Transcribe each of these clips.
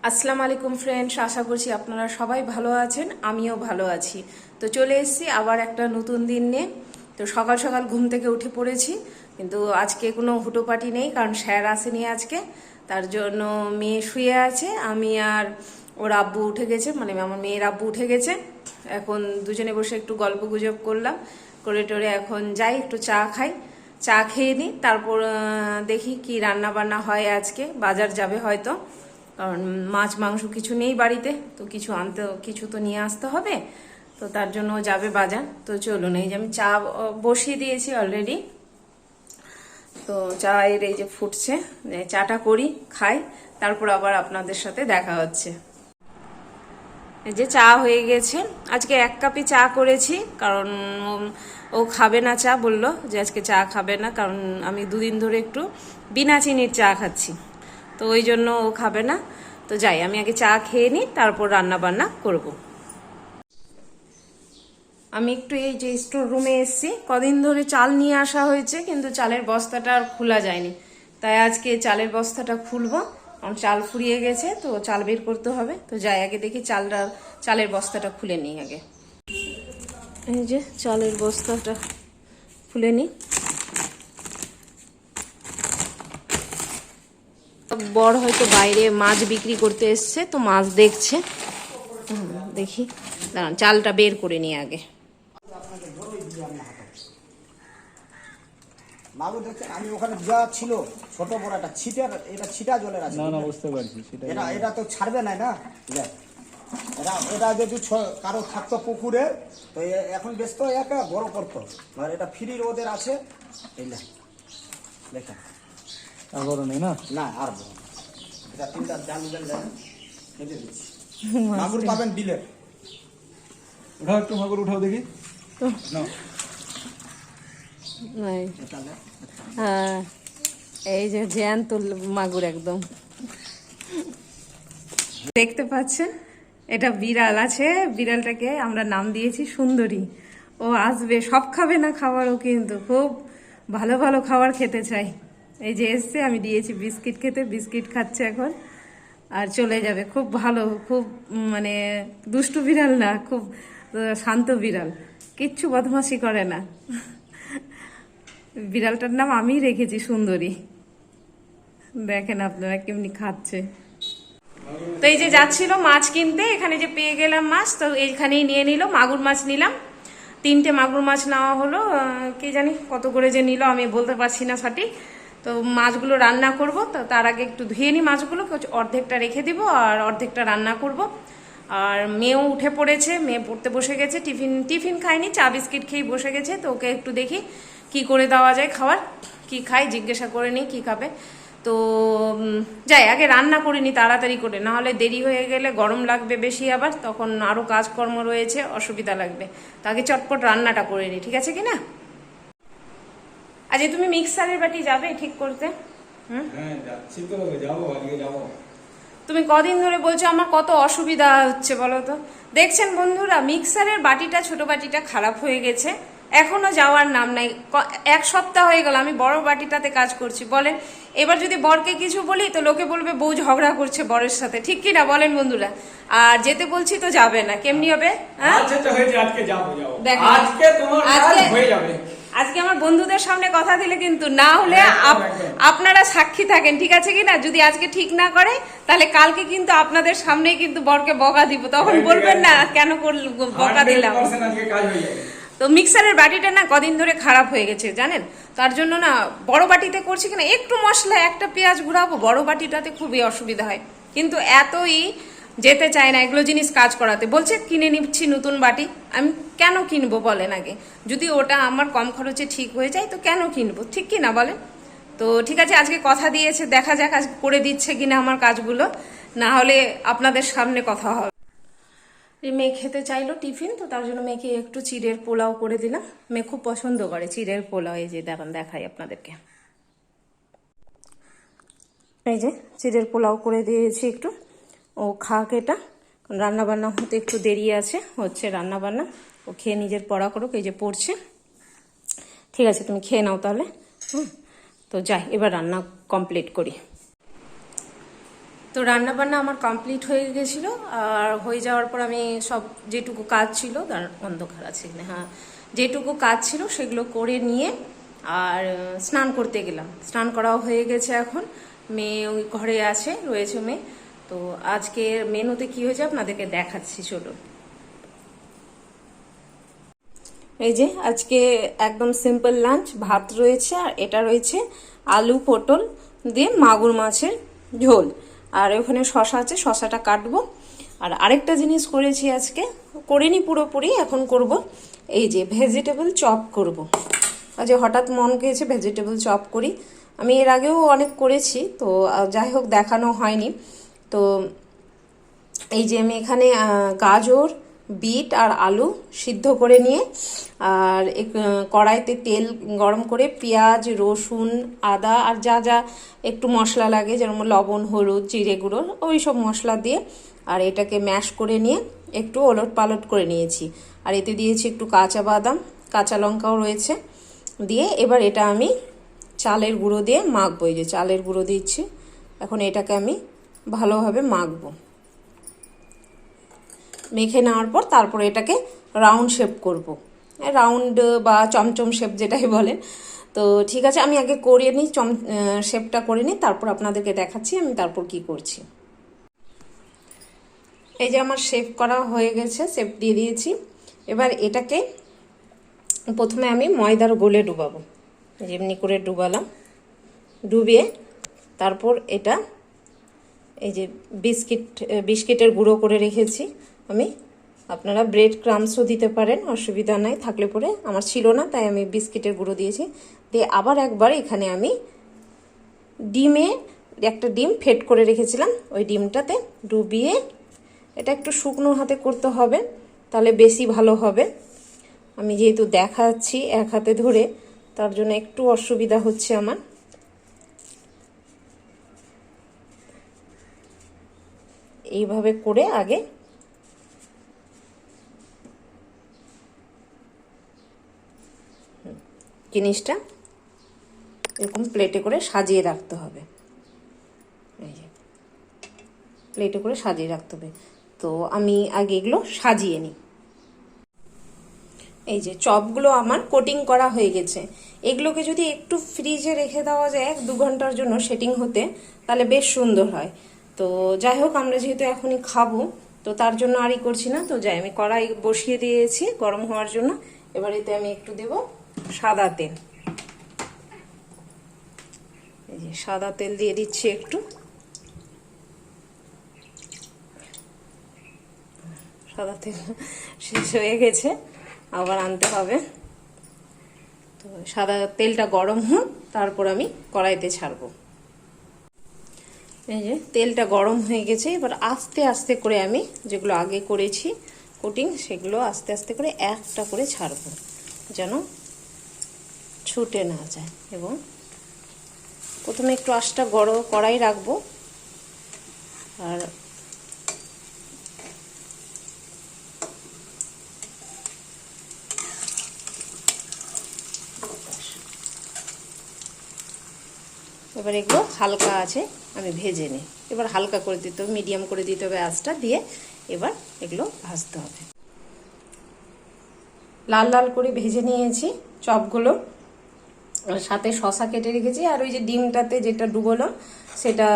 আসসালামু আলাইকুম ফ্রেন্ডস, আশা করছি আপনারা সবাই ভালো আছেন, আমিও ভালো আছি। তো চলে এসেছি আবার একটা নতুন দিন নিয়ে। তো সকাল সকাল ঘুম থেকে উঠে পড়েছি, কিন্তু আজকে কোনো হুটোপাটি নেই, কারণ স্যার আসেনি আজকে। তার জন্য মেয়ে শুয়ে আছে, আমি আর ওর আব্বু উঠে গেছে, মানে আমার মেয়ের আব্বু উঠে গেছে। এখন দুজনে বসে একটু গল্প গুজব করলাম, করে টোরে এখন যাই একটু চা খাই। চা খেয়ে নিই, তারপর দেখি কি রান্না বান্না হয়। আজকে বাজার যাবে হয়তো, কারণ মাছ মাংস কিছু নেই বাড়িতে, তো কিছু তো নিয়ে আসতে হবে। তো তার জন্য যাবে বাজার। তো চলুন, এই যে আমি চা বসিয়ে দিয়েছি অলরেডি। তো চায়ের এই যে ফুটছে, চাটা করি, খাই, তারপর আবার আপনাদের সাথে দেখা হচ্ছে। এই যে চা হয়ে গেছে, আজকে 1 কাপই চা করেছি, কারণ ও খাবে না চা, বললো যে আজকে চা খাবে না, কারণ আমি দুদিন ধরে একটু বিনা চিনির চা খাচ্ছি, তো ওই জন্য ও খাবে না। তো যাই, আমি আগে চা খেয়ে নিই, তারপর রান্না বান্না করব। আমি একটু এই যে স্টোর রুমে এসেছি, কদিন ধরে চাল নিয়ে আসা হয়েছে, কিন্তু চালের বস্তাটা আর খোলা যায়নি, তাই আজকে চালের বস্তাটা খুলবো। কারণ চাল ফুরিয়ে গেছে, তো চাল বের করতে হবে। তো যাই, আগে দেখি চালের বস্তাটা খুলে নিই আগে। এই যে চালের বস্তাটা খুলে নিই। বর হয়তো বাইরে মাছ বিক্রি করতে এসছে, তো মাছ দেখছে। দেখি, দাঁড়ান, চালটা বের করে নিই আগে। মাগুর দেখছেন, আমি ওখানে যা ছিল ছোট বড় একটা ছিটার, এটা ছিটা জলের আছে না না, বুঝতে পারছি সেটা। এটা এটা তো ছাড়বে না, না দেখ, এটা যদি কারো থাকতো পুকুরে, তো এখন ব্যস্ত একা বড় করতো, আর এটা ফ্রির ওদের আছে। এই দেখেন, আর বড় নেই না? না আর বড়, এটা 3টা জাল কেটে দিচ্ছি। মাগুর পাবেন বিলের। উঠাও একটু মাগুর, উঠাও দেখি। হ্যাঁ, এই যে জ্যান্ত মাগুর একদম দেখতে পাচ্ছেন। এটা বিড়াল আছে, বিড়ালটাকে আমরা নাম দিয়েছি সুন্দরী। ও আসবে, সব খাবে না খাবারও, কিন্তু খুব ভালো ভালো খাবার খেতে চাই। এই যে এসছে, আমি দিয়েছি বিস্কিট খেতে, বিস্কিট খাচ্ছে এখন, আর চলে যাবে। খুব ভালো, খুব মানে দুষ্টু বিড়াল না, খুব শান্ত বিড়াল, কিচ্ছু বদমাশি করে না। বিড়ালটার নাম আমিই রেখেছি সুন্দরী। দেখেন আপনারা কেমনি খাচ্ছে। তো এই যে যাচ্ছিল মাছ কিনতে, এখানে যে পেয়ে গেলাম মাছ, তো এইখানেই নিয়ে নিল, মাগুর মাছ নিলাম। 3টে মাগুর মাছ নেওয়া হলো, কে জানি কত করে যে নিল, আমি বলতে পারছি না সঠিক। তো মাছগুলো রান্না করব, তো তার আগে একটু ধুয়ে নিই মাছগুলো, অর্ধেকটা রেখে দিব আর অর্ধেকটা রান্না করব। আর মেয়েও উঠে পড়েছে, মেয়ে পড়তে বসে গেছে, টিফিন খায়নি, চা বিস্কিট খেয়ে বসে গেছে। তো ওকে একটু দেখি কি করে দেওয়া যায় খাবার, কি খায় জিজ্ঞাসা করে নিই কি খাবে। তো যাই, আগে রান্না করিনি তাড়াতাড়ি করে, না হলে দেরি হয়ে গেলে গরম লাগবে বেশি, আবার তখন আরও কাজকর্ম রয়েছে, অসুবিধা লাগবে। তো আগে চটপট রান্নাটা করে নিই, ঠিক আছে কি না? আজ তুমি মিক্সারের বাটি যাবে ঠিক করতে? হ্যাঁ যাচ্ছি তো, যাবো, আজকে যাবো। তুমি কদিন ধরে বলছো আমার কত অসুবিধা হচ্ছে বলো তো। দেখছেন বন্ধুরা, মিক্সারের বাটিটা, ছোট বাটিটা খারাপ হয়ে গেছে, এখনো যাওয়ার নাম নাই। 1 সপ্তাহ হয়ে গেল আমি বড় বাটিটাতে কাজ করছি, বলেন। এবার যদি বরকে কিছু বলি, তো লোকে বলবে বউ ঝগড়া করছে বরের সাথে, ঠিক কি না বলেন বন্ধুরা? আর যেতে বলছি তো যাবে না, কেমনি হবে? হ্যাঁ, আচ্ছা তো হয়েছে, আজকে যাবো। দেখেন, আজকে তোমার কাজ হয়ে যাবে। আজকে আমার বন্ধুদের সামনে কথা দিলে কিন্তু, না হলে আপনারা সাক্ষী থাকেন, ঠিক আছে কি না? যদি আজকে ঠিক না করে, তাহলে কালকে কিন্তু আপনাদের সামনেই কিন্তু বরকে বকা দিব, তখন বলবেন না কেন বকা দিলাম। তো মিক্সারের বাটিটা না কদিন ধরে খারাপ হয়ে গেছে জানেন, তার জন্য না বড় বাটিতে করছি কিনা, একটু মশলা, একটা পেঁয়াজ ঘুরাবো, বড় বাটিটাতে খুবই অসুবিধা হয়। কিন্তু এতই যেতে চায় না এগুলো জিনিস কাজ করাতে, বলছে কিনে নিচ্ছি নতুন বাটি। আমি কেন কিনবো বলেন আগে? যদি ওটা আমার কম খরচে ঠিক হয়ে যায়, তো কেন কিনবো, ঠিক কি না বলেন? তো ঠিক আছে, আজকে কথা দিয়েছে, দেখা যাক আজ করে দিচ্ছে কিনা আমার কাজগুলো, না হলে আপনাদের সামনে কথা হবে। মেয়ে খেতে চাইলো টিফিন, তো তার জন্য মেয়েকে একটু চিড়ের পোলাও করে দিলাম। মেয়ে খুব পছন্দ করে চিড়ের পোলাও। এই যে দেখুন, দেখাই আপনাদেরকে, এই যে চিড়ের পোলাও করে দিয়েছি একটু, ও খাক এটা। রান্না বান্না হতে একটু দেরি আছে, হচ্ছে রান্না বান্না, ও খেয়ে নিজের পড়া করুক, এই যে পড়ছে। ঠিক আছে, তুমি খেয়ে নাও তাহলে। তো যাই, এবার রান্না কমপ্লিট করি। তো রান্না বান্না আমার কমপ্লিট হয়ে গেছিলো, আর হয়ে যাওয়ার পর আমি সব যেটুকু কাজ ছিল, অন্ধকার আছে এখানে, হ্যাঁ, যেটুকু কাজ ছিল সেগুলো করে নিয়ে আর স্নান করতে গেলাম। স্নান করাও হয়ে গেছে, এখন মেয়ে ওই ঘরে রয়েছে মেয়ে। তো আজকে মেনুতে কি হয়েছে আপনাদেরকে দেখাচ্ছি, চলো। এই যে আজকে একদম সিম্পল লাঞ্চ, ভাত রয়েছে আর এটা রয়েছে আলু পটল দিয়ে মাগুর মাছের ঝোল, আর ওখানে শশা আছে, শশাটা কাটবো। আর আরেকটা জিনিস করেছি আজকে, করিনি পুরোপুরি, এখন করব। এই যে ভেজিটেবল চপ করব। আজ হঠাৎ মন গিয়েছে ভেজিটেবল চপ করি। আমি এর আগেও অনেক করেছি, তো যাই হোক দেখানো হয়নি। তো এই যে আমি এখানে গাজর, বিট আর আলু সিদ্ধ করে নিয়ে, আর কড়াইতে তেল গরম করে পেঁয়াজ, রসুন, আদা আর যা যা একটু মশলা লাগে, যেমন লবণ, হলুদ, জিরে গুঁড়ো, ওই সব মশলা দিয়ে আর এটাকে ম্যাশ করে নিয়ে একটু ওলট পালট করে নিয়েছি। আর এতে দিয়েছি একটু কাঁচা বাদাম, কাঁচা লঙ্কাও রয়েছে দিয়ে। এবার এটা আমি চালের গুঁড়ো দিয়ে মাখবো। এই যে চালের গুঁড়ো দিচ্ছি, এখন এটাকে আমি ভালোভাবে মাখবো। মেখে নেওয়ার পর তারপরে এটাকে রাউন্ড শেপ করব, রাউন্ড বা চমচম শেপ যেটাই বলে। তো ঠিক আছে, আমি আগে করে নিই, শেপটা করে নিই, তারপর আপনাদেরকে দেখাচ্ছি আমি তারপর কি করছি। এই যে আমার শেপ করা হয়ে গেছে, শেপ দিয়ে দিয়েছি। এবার এটাকে প্রথমে আমি ময়দার গোলে ডুবাবো, যেমনি করে ডুবালাম, ডুবিয়ে তারপর এটা এই যে বিস্কিটের গুঁড়ো করে রেখেছি আমি, আপনারা ব্রেড ক্রামসও দিতে পারেন, অসুবিধা নাই, থাকলে পরে আমার ছিল না তাই আমি বিস্কিটের গুঁড়ো দিয়েছি। দিয়ে আবার একবার এখানে আমি একটা ডিম ফেট করে রেখেছিলাম, ওই ডিমটাতে ডুবিয়ে, এটা একটু শুকনো হাতে করতে হবে তাহলে বেশি ভালো হবে। আমি যেহেতু দেখাচ্ছি এক হাতে ধরে, তার জন্য একটু অসুবিধা হচ্ছে আমার। এইভাবে করে আগে জিনিসটা এরকম প্লেটে করে সাজিয়ে রাখতে হবে। এই যে প্লেটে করে সাজিয়ে রাখতে হবে। তো আমি আগে এগুলো সাজিয়ে নিই। এই যে চপগুলো আমার কোটিং করা হয়ে গেছে। এগুলোকে যদি একটু ফ্রিজে রেখে দেওয়া যায় 1-2 ঘন্টার জন্য সেটিং হতে, তাহলে বেশ সুন্দর হয়। তো যাই হোক, আমরা যেহেতু এখনই খাবো তো তার জন্য আরই করছি না। তো যাই, আমি কড়াই বসিয়ে দিয়েছি গরম হওয়ার জন্য। এবার এতে আমি একটু দেব সাদা তেল। এই যে সাদা তেল দিয়ে দিচ্ছি একটু। সাদা তেল শেষ হয়ে গেছে, আবার আনতে হবে। তো সাদা তেলটা গরম হোক, তারপর আমি কড়াইতে ছাড়বো। এই যে তেলটা গরম হয়ে গেছে, এবার আস্তে আস্তে করে আমি যেগুলো আগে করেছি কোটিং, সেগুলো আস্তে আস্তে করে একটা করে ছাড়বো, যেন ছুটে না যায়। এবং প্রথমে একটু আঁচটা কড়াই রাখবো, আর এবার এগুলো হালকা আছে আমি ভেজে নিই। এবার হালকা করে দিতে হবে, মিডিয়াম করে দিতে হবে আঁচটা দিয়ে। এবার এগুলো ভাজতে হবে। লাল লাল করে ভেজে নিয়েছি চপগুলো, সাথে শসা কেটে রেখেছি, আর ওই যে ডিমটাতে যেটা ডুবোলাম সেটা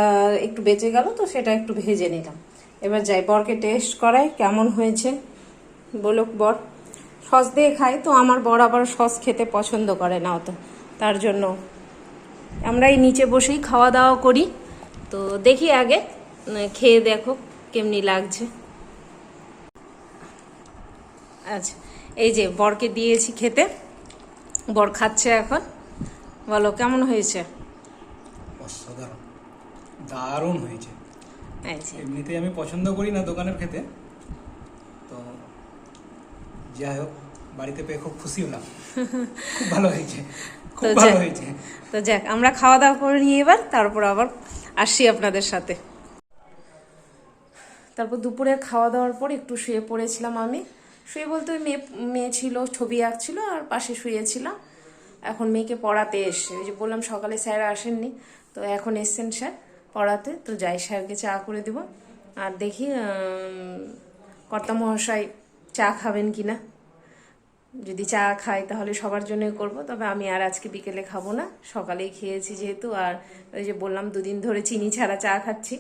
একটু বেঁচে গেল, তো সেটা একটু ভেজে নিলাম। এবার যাই বরকে টেস্ট করাই কেমন হয়েছে। বলুক বর, সস দিয়ে খাই, তো আমার বর আবার সস খেতে পছন্দ করে না অত, তার জন্য আমরা এই নিচে বসেই খাওয়া দাওয়া করি। তো দেখি আগে খেয়ে দেখো কেমনি লাগছে। আচ্ছা, এই যে বরকে দিয়েছি খেতে, বর খাচ্ছে এখন। বলো কেমন হয়েছে? অসাধারণ, দারুণ হয়েছে। আচ্ছা, এমনিতেই আমি পছন্দ করি না দোকানের খেতে, তো যাই হোক বাড়িতে পেয়ে খুব খুশি হলাম। খুব ভালো হয়েছে, খুব ভালো হয়েছে। তো যাক, আমরা খাওয়া দাওয়া করে নিয়ে এবার তারপর আবার আসি আপনাদের সাথে। তারপর দুপুরে খাওয়া দাওয়ার পর একটু শুয়ে পড়েছিলাম আমি। শুয়ে বলতে ওই মেয়ে ছিল, ছবি আঁকছিল, আর পাশে শুয়েছিলাম। এখন মেয়েকে পড়াতে এসে, ওই যে বললাম সকালে স্যার আসেননি, তো এখন এসছেন স্যার। পড়াতে। তো যাই, স্যারকে চা করে দেব। আর দেখি কর্তামহাশয় চা খাবেন কিনা। যদি চা খাই তাহলে সবার জন্যই করব, তবে আমি আর আজকে বিকেলে খাবো না, সকালেই খেয়েছি যেহেতু। আর ওই যে বললাম 2 দিন ধরে চিনি ছাড়া চা খাচ্ছি,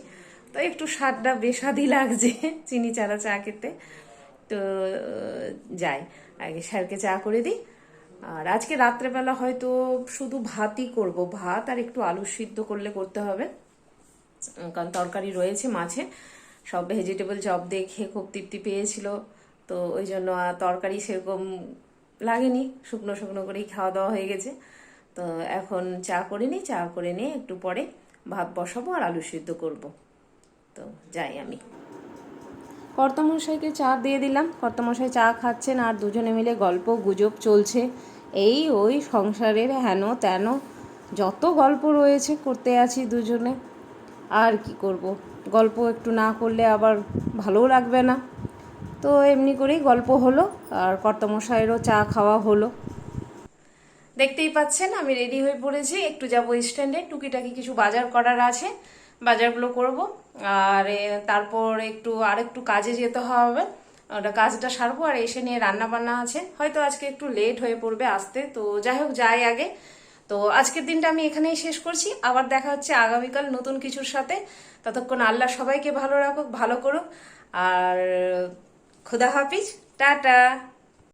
তো একটু স্বাদটা বেস্বাদি লাগছে চিনি ছাড়া চা খেতে। তো যাই, আগে স্যারকে চা করে দিই। আর আজকে রাত্রেবেলা হয়তো শুধু ভাতই করব, ভাত আর একটু আলু সিদ্ধ করতে হবে, কারণ তরকারি রয়েছে মাছে। সব ভেজিটেবল চপ দিয়ে খেয়ে খুব তৃপ্তি পেয়েছিল, তো ওই জন্য আর তরকারি সেরকম লাগেনি, শুকনো শুকনো করেই খাওয়া দাওয়া হয়ে গেছে। তো এখন চা করে নিই, চা করে নিয়ে একটু পরে ভাত বসাবো আর আলু সিদ্ধ করব। তো যাই আমি। কর্তামশাইকে চা দিয়ে দিলাম, কর্তামশাই চা খাচ্ছেন আর দুজনে মিলে গল্প গুজব চলছে। এই ওই সংসারের হেন তেন যত গল্প রয়েছে করতে আছি দুজনে। আর কি করব, গল্প একটু না করলে আবার ভালোও লাগবে না। তো এমনি করেই গল্প হলো আর কর্তামশাইয়েরও চা খাওয়া হলো। দেখতেই পাচ্ছেন আমি রেডি হয়ে পড়েছি, একটু যাবো স্ট্যান্ডে, টুকিটাকি কিছু বাজার করার আছে, বাজারগুলো করব। আর তারপর আরেকটু কাজে যেতে হবে, ওটা কাজটা সারবো। আর এসে নিয়ে রান্না বান্না আছে, হয়তো আজকে একটু লেট হয়ে পড়বে আসতে। তো যাই হোক, যাই আগে। তো আজকের দিনটা আমি এখানেই শেষ করছি, আবার দেখা হচ্ছে আগামীকাল নতুন কিছুর সাথে। ততক্ষণ আল্লাহ সবাইকে ভালো রাখুক, ভালো করুক। আর খুদা হাফিজ, টাটা।